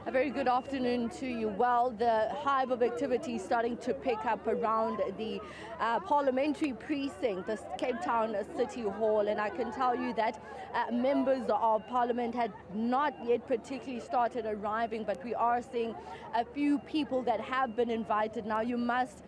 A very good afternoon to you. Well, the hive of activity is starting to pick up around the parliamentary precinct, the Cape Town City Hall, and I can tell you that members of parliament had not yet particularly started arriving, but we are seeing a few people that have been invited. Now, you must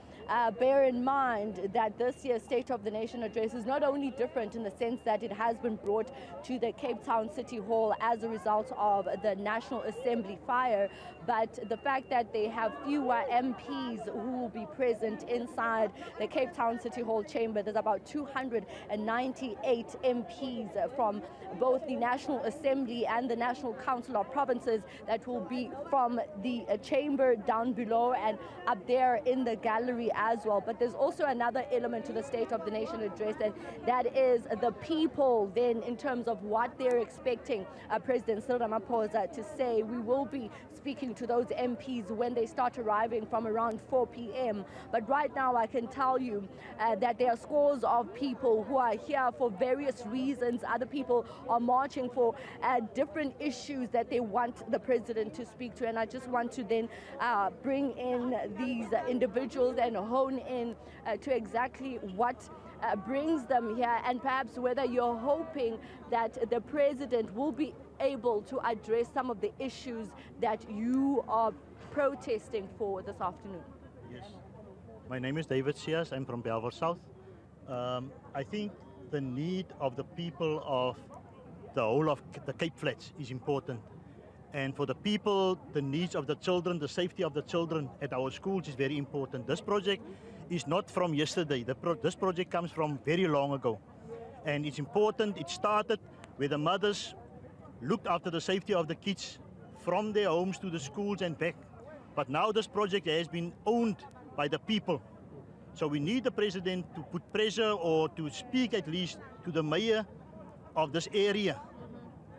bear in mind that this year's State of the Nation address is not only different in the sense that it has been brought to the Cape Town City Hall as a result of the National Assembly fire, but the fact that they have fewer MPs who will be present inside the Cape Town City Hall chamber. There's about 298 MPs from both the National Assembly and the National Council of Provinces that will be from the chamber down below and up there in the gallery as well. But there's also another element to the State of the Nation address, and that is the people then in terms of what they're expecting President Cyril Ramaphosa to say. We will be speaking to those MPs when they start arriving from around 4 p.m. But right now I can tell you that there are scores of people who are here for various reasons. Other people are marching for different issues that they want the president to speak to, and I just want to then bring in these individuals and hone in to exactly what brings them here, and perhaps whether you're hoping that the president will be able to address some of the issues that you are protesting for this afternoon. Yes. My name is David Sears. I'm from Belvoir South. I think the need of the people of the whole of the Cape Flats is important. And for the people, the needs of the children, the safety of the children at our schools is very important. This project is not from yesterday. This project comes from very long ago. And it's important. It started where the mothers looked after the safety of the kids from their homes to the schools and back. But now this project has been owned by the people. So we need the president to put pressure or to speak at least to the mayor of this area.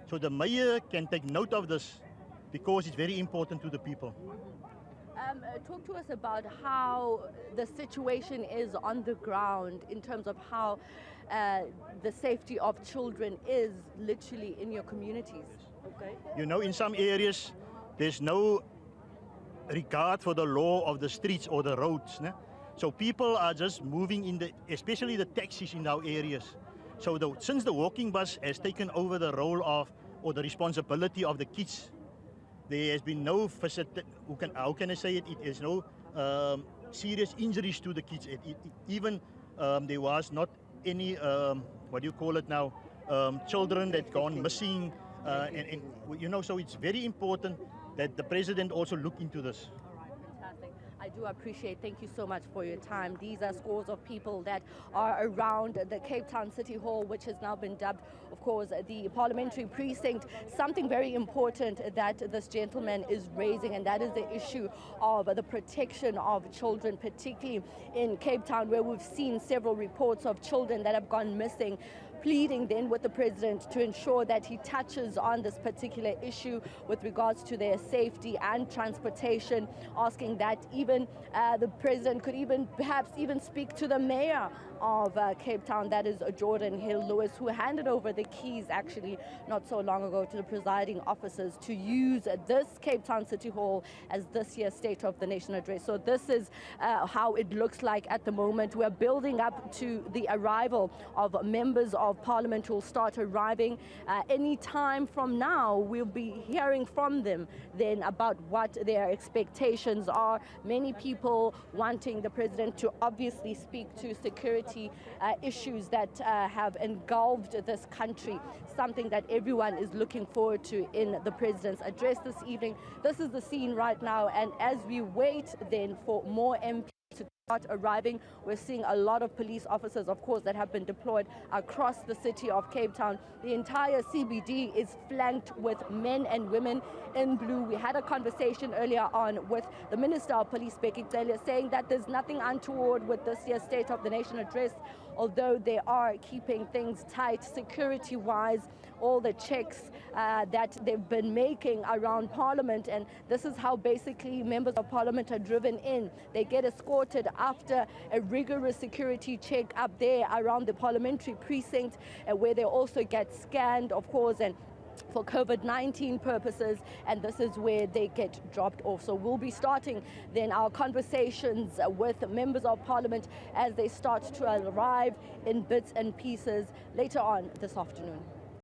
So the mayor can take note of this because it's very important to the people. Talk to us about how the situation is on the ground in terms of how the safety of children is literally in your communities. Okay. You know, in some areas, there's no regard for the law of the streets or the roads. Ne? So people are just moving in especially the taxis in our areas. So since the walking bus has taken over the role of, or the responsibility of the kids, there has been no, how can I say it, it is no serious injuries to the kids. Even there was not any, what do you call it now, children that gone missing. And you know, so it's very important that the president also look into this. I do appreciate. Thank you so much for your time. These are scores of people that are around the Cape Town City Hall, which has now been dubbed, of course, the parliamentary precinct. Something very important that this gentleman is raising, and that is the issue of the protection of children, particularly in Cape Town, where we've seen several reports of children that have gone missing, pleading then with the president to ensure that he touches on this particular issue with regards to their safety and transportation, asking that even the president could perhaps even speak to the mayor of Cape Town, that is Jordan Hill Lewis, who handed over the keys actually not so long ago to the presiding officers to use this Cape Town City Hall as this year's State of the Nation address. So this is how it looks like at the moment. We're building up to the arrival of members of Parliament who will start arriving any time from now. We'll be hearing from them then about what their expectations are. Many people wanting the president to obviously speak to security issues that have engulfed this country, something that everyone is looking forward to in the president's address this evening. This is the scene right now, and as we wait then for more MPs to start arriving, we're seeing a lot of police officers, of course, that have been deployed across the city of Cape Town. The entire CBD is flanked with men and women in blue. We had a conversation earlier on with the Minister of Police, Becky Cele, saying that there's nothing untoward with this year's State of the Nation address, although they are keeping things tight security-wise, all the checks that they've been making around Parliament, and this is how basically members of Parliament are driven in. They get escorted after a rigorous security check up there around the parliamentary precinct, where they also get scanned, of course, and for COVID-19 purposes, and this is where they get dropped off. So we'll be starting then our conversations with members of parliament as they start to arrive in bits and pieces later on this afternoon.